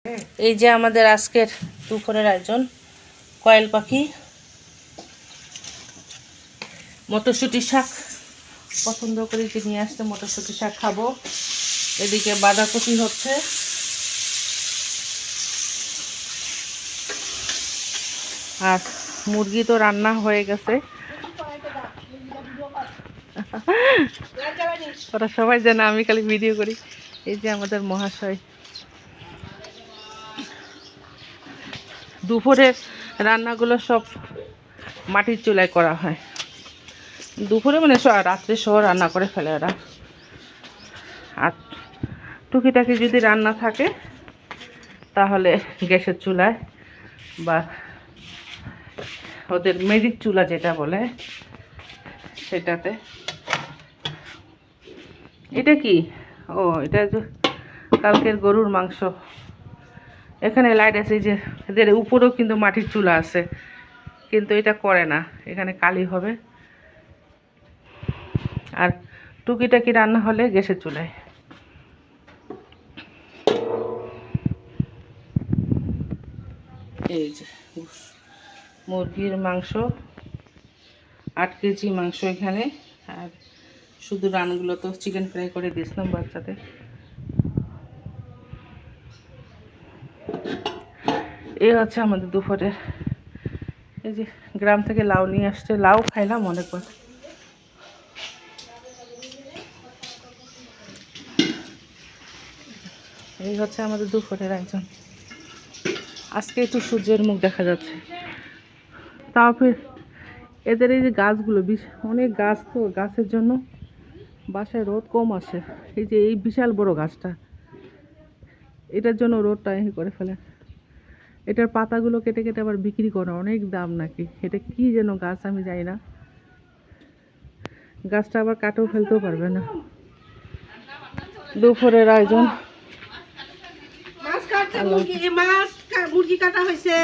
এই যে আমাদের আজকের দুপুরের আয়োজন, কয়েল পাখি, মটরশুঁটি শাক পছন্দ করে যে নিয়ে আসতে মটরশুঁটি শাক খাবো। এদিকে বাঁধাকপি হচ্ছে, আর মুরগি তো রান্না হয়ে গেছে। ওরা সবাই জানে আমি খালি ভিডিও করি। এই যে আমাদের মহাশয়, দুপুরের রান্নাগুলো সব মাটির চুলায় করা হয়। দুপুরে মানে রাত্রে সহ রান্না করে ফেলে ওরা। আর টুকিটাকি যদি রান্না থাকে তাহলে গ্যাসের চুলায় বা ওদের মেরিক চুলা যেটা বলে সেটাতে। এটা কি? ও, এটা কালকের গরুর মাংস। এখানে লাইট আছে, যে এদের উপরেও কিন্তু মাটির চুলা আছে, কিন্তু এটা করে না, এখানে কালি হবে। আর টুকিটাকি রান্না হলে গ্যাসের চুলায়। এই যে মুরগির মাংস, 8 কেজি মাংস এখানে। আর শুধু রানগুলো তো চিকেন ফ্রাই করে দিয়েছিলাম বাচ্চাদের। এই হচ্ছে আমাদের দুপুরের। এই যে গ্রাম থেকে লাউ নিয়ে আসছে, লাউ খাইলাম অনেকবার। এই হচ্ছে আমাদের দুপুরের আয়োজন। আজকে একটু সূর্যের মুখ দেখা যাচ্ছে। তারপরে এদের এই যে গাছগুলো, অনেক গাছ, তো গাছের জন্য বাসায় রোদ কম আসে। এই যে এই বিশাল বড় গাছটা, এটার জন্য রোদটা করে ফেলে। এটার পাতাগুলো কেটে কেটে আবার বিক্রি করে, অনেক দাম নাকি। এটা কি যেন গাছ আমি জানি না। গাছটা আবার কাটেও ফেলতেও পারবে না। দুপুরের আয়োজন, মাছ মুরগি কাটা হয়েছে।